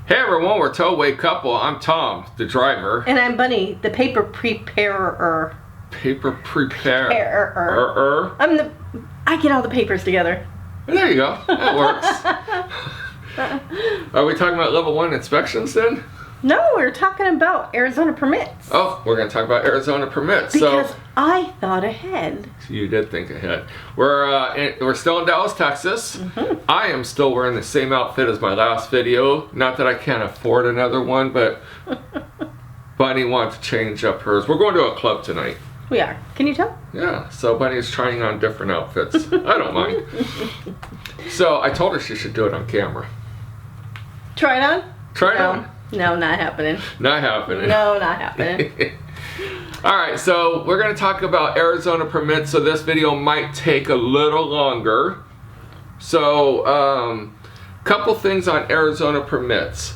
Hey everyone, we're TowawayCouple. I'm Tom, the driver. And I'm Bunny, the paper preparer. Paper preparer. I get all the papers together. There you go. That works. Are we talking about level 1 inspections then? No, we're talking about Arizona permits. Oh, we're going to talk about Arizona permits. Because I thought ahead. You did think ahead. We're still in Dallas, Texas. Mm-hmm. I am still wearing the same outfit as my last video. Not that I can't afford another one, but Bunny wants to change up hers. We're going to a club tonight. We are. Can you tell? Yeah, so Bunny's trying on different outfits. I don't mind. So I told her she should do it on camera. Try it on? Try it on. No, not happening. Not happening. No, not happening. Alright, so we're going to talk about Arizona permits, so this video might take a little longer. So, couple things on Arizona permits.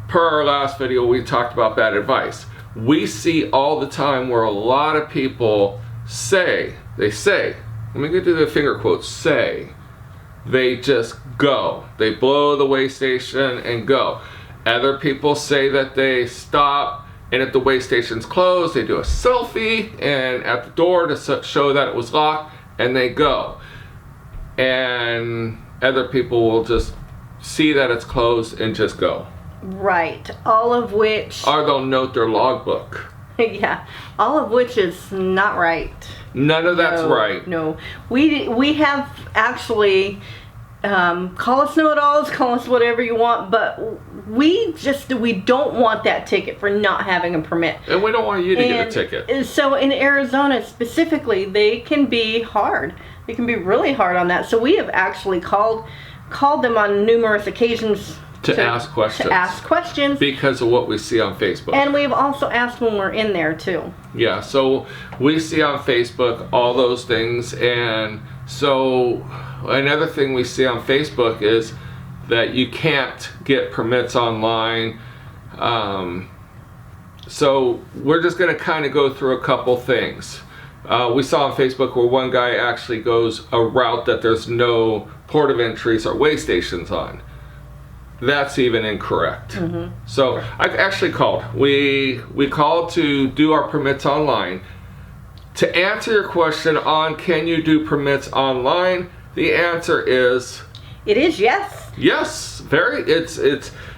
Per our last video, we talked about bad advice. We see all the time where a lot of people say, let me do the finger quotes, they just go. They blow the weigh station and go. Other people say that they stop, and if the weigh station's closed, they do a selfie and at the door to show that it was locked, and they go. And other people will just see that it's closed and just go. Right. All of which... Or they'll note their logbook. Yeah. All of which is not right. None of that's right. No. We have actually... call us know-it-alls, call us whatever you want, but we don't want that ticket for not having a permit. And we don't want you to get a ticket. So in Arizona specifically, they can be hard. They can be really hard on that. So we have actually called them on numerous occasions to ask questions. To ask questions. Because of what we see on Facebook. And we've also asked when we're in there too. Yeah, so we see on Facebook all those things, and so another thing we see on Facebook is that you can't get permits online. So we're just going to kind of go through a couple things. We saw on Facebook where one guy actually goes a route that there's no port of entries or weigh stations on. That's even incorrect. Mm-hmm. So I've actually called. We called to do our permits online. To answer your question on can you do permits online, the answer is... It is yes. Yes,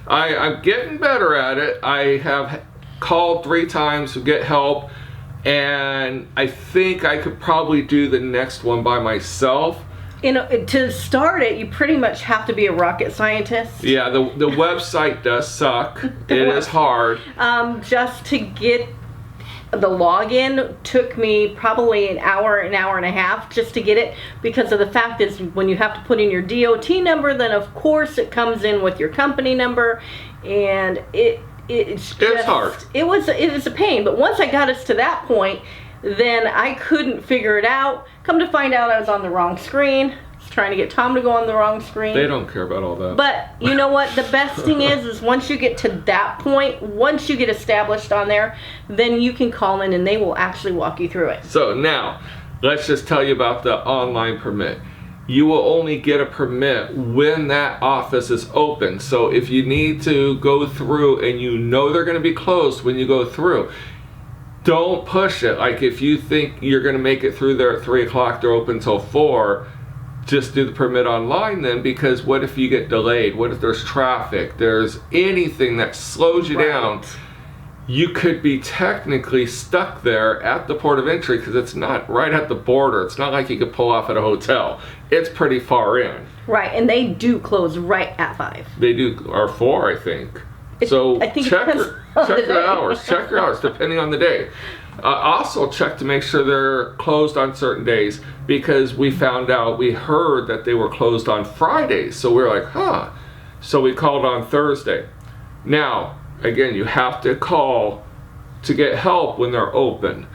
I'm getting better at it. I have called 3 times to get help, and I think I could probably do the next one by myself. To start it, you pretty much have to be a rocket scientist. Yeah, the website does suck. It is hard. Just to get the login took me probably an hour and a half just to get it, because of the fact is when you have to put in your DOT number, then of course it comes in with your company number, and it's hard. It was a pain, but once I got us to that point, then I couldn't figure it out. Come to find out I was on the wrong screen. I was trying to get Tom to go on the wrong screen. They don't care about all that. But you know what? The best thing is once you get to that point, once you get established on there, then you can call in and they will actually walk you through it. So now, let's just tell you about the online permit. You will only get a permit when that office is open. So if you need to go through and you know they're going to be closed when you go through, don't push it. Like if you think you're going to make it through there at 3 o'clock, they're open till 4, just do the permit online then, because what if you get delayed? What if there's traffic? There's anything that slows you down. You could be technically stuck there at the port of entry because it's not right at the border. It's not like you could pull off at a hotel. It's pretty far in. Right, and they do close right at 5. They do, or 4, I think. So I think check your hours. Check your hours depending on the day. Also check to make sure they're closed on certain days, because we heard that they were closed on Fridays. So we were like, huh. So we called on Thursday. Now, again, you have to call to get help when they're open.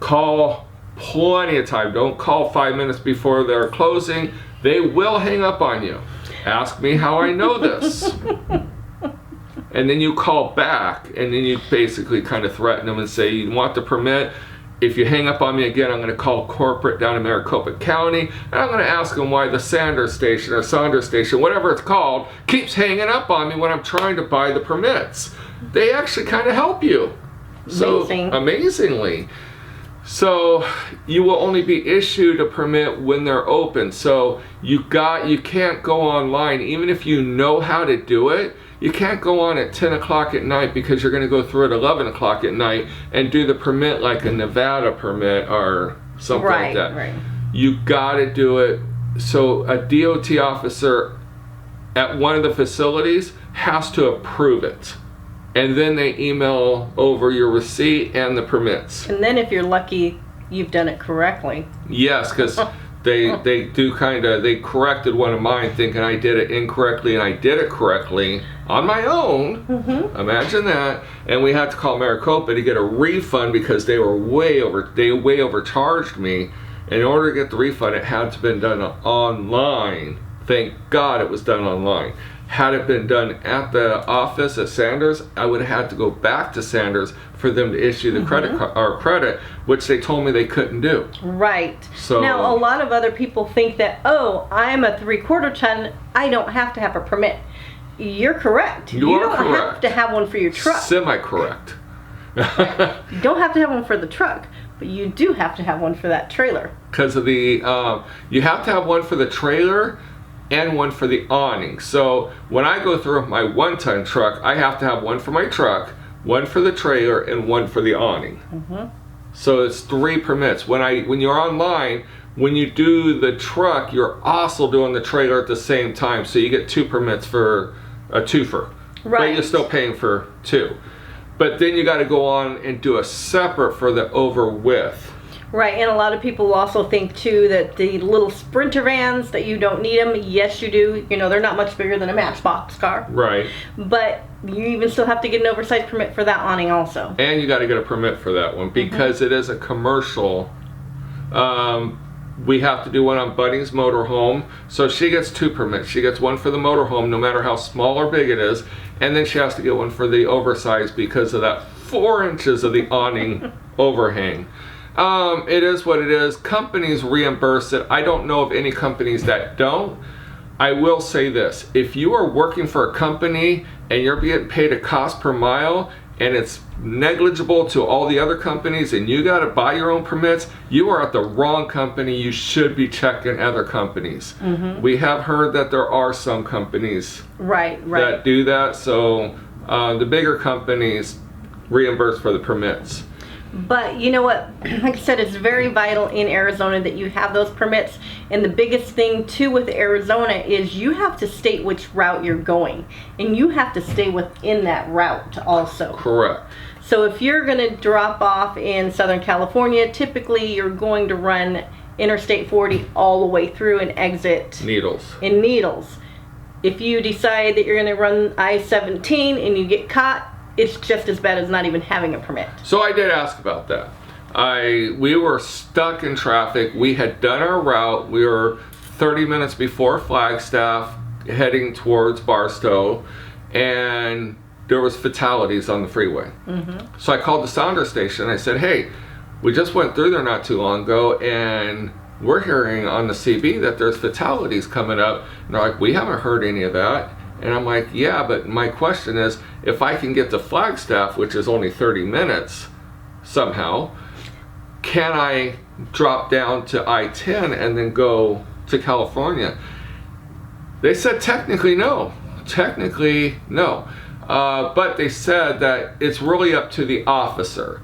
Call plenty of time. Don't call 5 minutes before they're closing. They will hang up on you. Ask me how I know this. And then you call back, and then you basically kind of threaten them and say, you want the permit? if you hang up on me again, I'm going to call corporate down in Maricopa County, and I'm going to ask them why the Sanders station or Saunders station, whatever it's called, keeps hanging up on me when I'm trying to buy the permits. They actually kind of help you. So amazingly. So you will only be issued a permit when they're open. So you can't go online, even if you know how to do it. You can't go on at 10 o'clock at night because you're going to go through at 11 o'clock at night and do the permit like a Nevada permit or something like that. Right. You got to do it. So a DOT officer at one of the facilities has to approve it. And then they email over your receipt and the permits. And then if you're lucky, you've done it correctly. Yes, because they corrected one of mine thinking I did it incorrectly, and I did it correctly on my own. Imagine that. And we had to call Maricopa to get a refund because they way overcharged me. And in order to get the refund, it had to have been done online. Thank God it was done online. Had it been done at the office at Sanders, I would have had to go back to Sanders for them to issue the credit, which they told me they couldn't do. Right. So now, a lot of other people think that, oh, I'm a 3/4 ton, I don't have to have a permit. You're correct. You don't have to have one for your truck. Semi-correct. You don't have to have one for the truck, but you do have to have one for that trailer. Because of the, you have to have one for the trailer and one for the awning. So when I go through my 1-ton truck, I have to have one for my truck, one for the trailer, and one for the awning. So it's 3 permits. When you're online, when you do the truck, you're also doing the trailer at the same time. So you get 2 permits for a twofer. Right. But you're still paying for 2. But then you got to go on and do a separate for the over width. Right, and a lot of people also think too that the little Sprinter vans, that you don't need them. Yes, you do. You know, they're not much bigger than a Matchbox car. Right. But you even still have to get an oversized permit for that awning also. And you got to get a permit for that one because it is a commercial. We have to do one on Bunny's motorhome. So she gets 2 permits. She gets one for the motorhome, no matter how small or big it is. And then she has to get one for the oversized because of that 4 inches of the awning overhang. It is what it is. Companies reimburse it. I don't know of any companies that don't. I will say this. If you are working for a company and you're getting paid a cost per mile and it's negligible to all the other companies and you got to buy your own permits, you are at the wrong company. You should be checking other companies. We have heard that there are some companies that do that. So the bigger companies reimburse for the permits. But you know what, like I said, it's very vital in Arizona that you have those permits. And the biggest thing too with Arizona is you have to state which route you're going. And you have to stay within that route also. Correct. So if you're going to drop off in Southern California, typically you're going to run Interstate 40 all the way through and exit in Needles. If you decide that you're going to run I-17 and you get caught, it's just as bad as not even having a permit. So I did ask about that. We were stuck in traffic. We had done our route. We were 30 minutes before Flagstaff heading towards Barstow, and there was fatalities on the freeway. So I called the Sounder station. I said, hey, we just went through there not too long ago, and we're hearing on the CB that there's fatalities coming up. And they're like, we haven't heard any of that. And I'm like, yeah, but my question is, if I can get to Flagstaff, which is only 30 minutes somehow, can I drop down to I-10 and then go to California? They said technically no. Technically no. But they said that it's really up to the officer.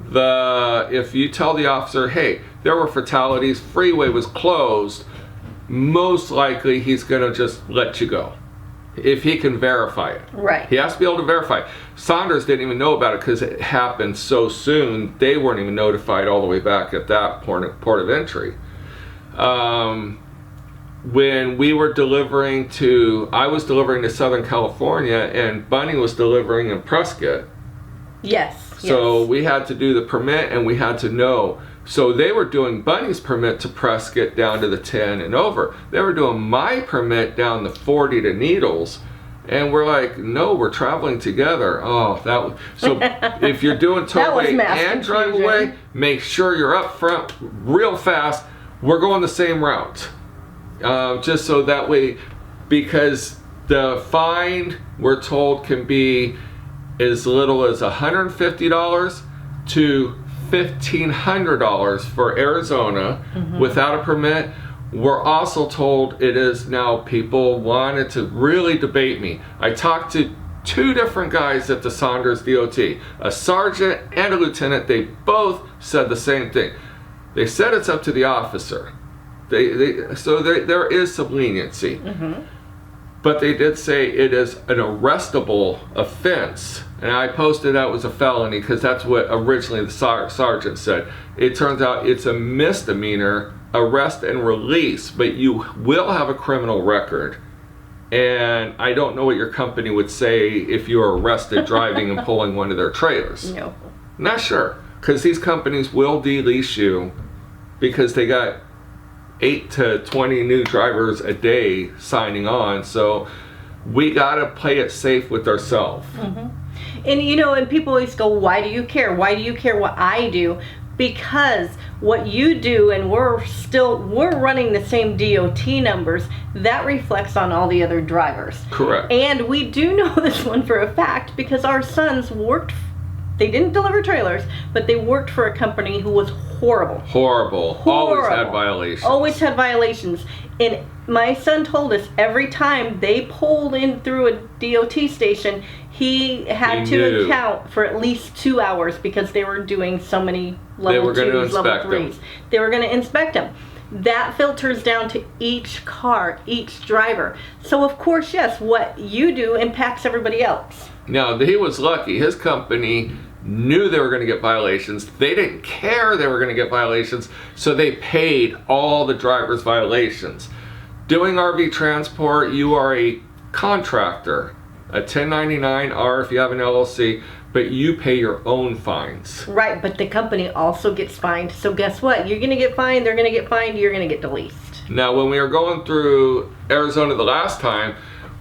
If you tell the officer, hey, there were fatalities, freeway was closed, most likely he's going to just let you go. If he can verify it. Right. He has to be able to verify it. Saunders didn't even know about it because it happened so soon. They weren't even notified all the way back at that port of entry. When we were delivering I was delivering to Southern California and Bunny was delivering in Prescott. Yes. So we had to do the permit and we had to know. So they were doing Bunny's permit to Prescott down to the 10 and over. They were doing my permit down the 40 to Needles. And we're like, no, we're traveling together. Oh, so if you're doing TowAway and DriveAway, make sure you're up front real fast. We're going the same route. Just so that way, because the fine, we're told, can be as little as $150 to $1,500 for Arizona without a permit. We're also told it is now, people wanted to really debate me. I talked to 2 different guys at the Saunders DOT, a sergeant and a lieutenant. They both said the same thing. They said it's up to the officer. So there is some leniency. But they did say it is an arrestable offense. And I posted that was a felony because that's what originally the sergeant said. It turns out it's a misdemeanor, arrest and release, but you will have a criminal record. And I don't know what your company would say if you were arrested driving and pulling one of their trailers. No. Not sure, because these companies will de-lease you because they got 8 to 20 new drivers a day signing on. So we gotta play it safe with ourselves. And you know, and people always go, why do you care? Why do you care what I do? Because what you do, and we're running the same DOT numbers, that reflects on all the other drivers. Correct. And we do know this one for a fact because our sons worked, they didn't deliver trailers, but they worked for a company who was horrible. Horrible. Always had violations. Always had violations. And my son told us every time they pulled in through a DOT station, he had to account for at least 2 hours because they were doing so many level 2s, level 3s. They were going to inspect them. That filters down to each car, each driver. So of course, yes, what you do impacts everybody else. Now, he was lucky. His company knew they were going to get violations. They didn't care they were going to get violations, so they paid all the drivers' violations. Doing RV transport, you are a contractor, a 1099-R if you have an LLC, but you pay your own fines. Right, but the company also gets fined. So guess what? You're going to get fined, they're going to get fined, you're going to get delisted. Now, when we were going through Arizona the last time,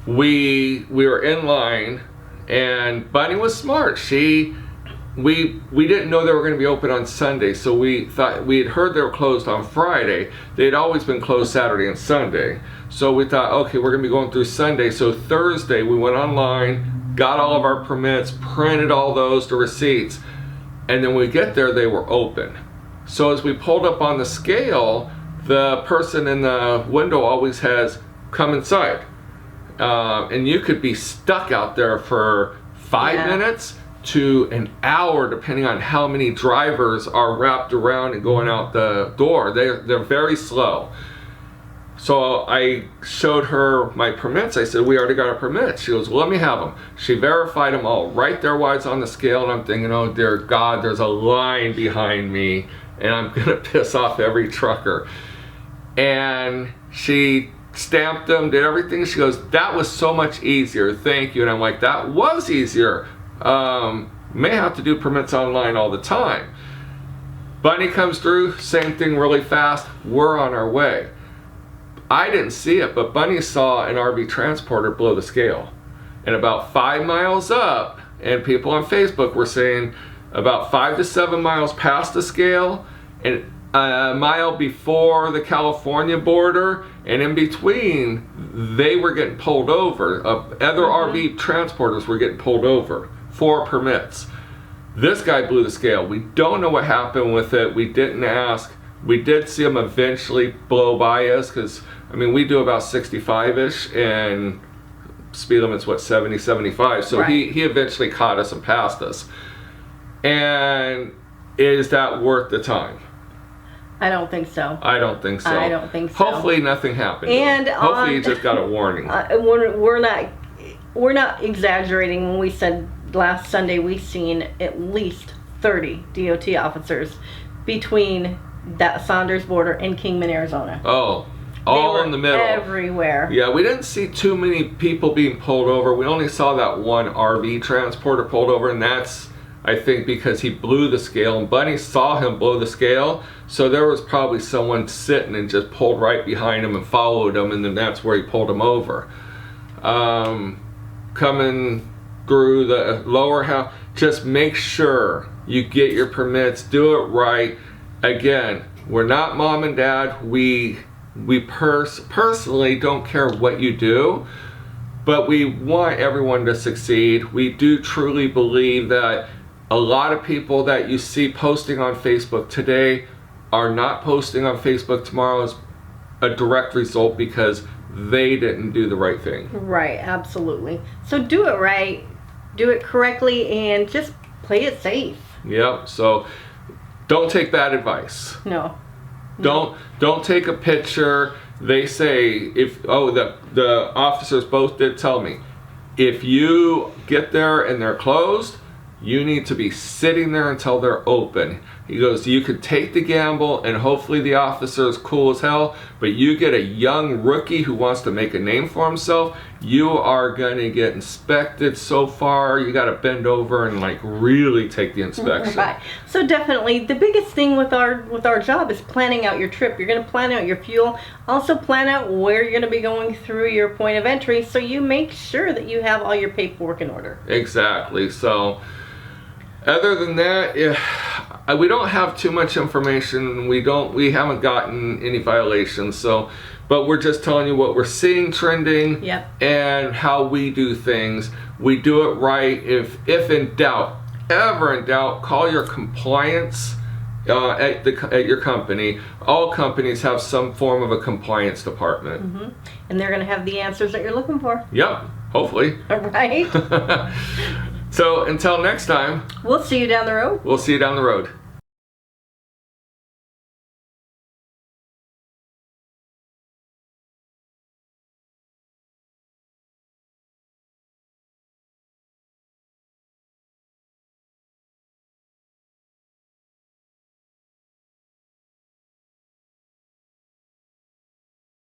we were in line, and Bunny was smart. We didn't know they were going to be open on Sunday, so we thought, we had heard they were closed on Friday. They'd always been closed Saturday and Sunday. So we thought, okay, we're going to be going through Sunday. So Thursday we went online, got all of our permits, printed all those, the receipts, and then when we get there, they were open. So as we pulled up on the scale, the person in the window always has, come inside. And you could be stuck out there for 5 minutes to an hour, depending on how many drivers are wrapped around and going out the door. They're very slow. So I showed her my permits. I said, we already got our permits. She goes, well, let me have them. She verified them all right there while it's on the scale, and I'm thinking, oh dear God, there's a line behind me and I'm gonna piss off every trucker. And she stamped them, did everything. She goes, that was so much easier, thank you. And I'm like, that was easier. May have to do permits online all the time. Bunny comes through, same thing, really fast. We're on our way. I didn't see it, but Bunny saw an RV transporter blow the scale. And about 5 miles up, and people on Facebook were saying about 5 to 7 miles past the scale, and a mile before the California border, and in between, they were getting pulled over. Other RV transporters were getting pulled over for permits. This guy blew the scale. We don't know what happened with it. We didn't ask. We did see him eventually blow by us because, I mean, we do about 65-ish and speed limit's what, 70, 75. So he eventually caught us and passed us. And is that worth the time? I don't think so. I don't think so. I don't think so. Hopefully nothing happened. And hopefully you just got a warning. We're not exaggerating when we said last Sunday we've seen at least 30 DOT officers between that Saunders border and Kingman, Arizona. Oh, all in the middle. Everywhere. Yeah, we didn't see too many people being pulled over. We only saw that one RV transporter pulled over, and that's, I think, because he blew the scale, and Bunny saw him blow the scale, so there was probably someone sitting and just pulled right behind him and followed him, and then that's where he pulled him over. coming through the lower house, just make sure you get your permits, do it right. Again, we're not mom and dad. We personally don't care what you do, but we want everyone to succeed. We do truly believe that a lot of people that you see posting on Facebook today are not posting on Facebook tomorrow as a direct result because they didn't do the right thing. Right, absolutely. So do it right, do it correctly, and just play it safe. Yep. So don't take bad advice. No. Don't take a picture. They say the officers both did tell me, if you get there and they're closed, you need to be sitting there until they're open. He goes, you could take the gamble and hopefully the officer is cool as hell, but you get a young rookie who wants to make a name for himself, you are gonna get inspected so far, you gotta bend over and like really take the inspection. Right. So definitely the biggest thing with our job is planning out your trip. You're gonna plan out your fuel, also plan out where you're gonna be going through your point of entry so you make sure that you have all your paperwork in order. Exactly. So other than that, we don't have too much information. We haven't gotten any violations. So, but we're just telling you what we're seeing trending. Yep. And how we do things. We do it right. If in doubt, ever in doubt, call your compliance at your company. All companies have some form of a compliance department. Mm-hmm. And they're going to have the answers that you're looking for. Yep. Hopefully. All right. So until next time, we'll see you down the road. We'll see you down the road.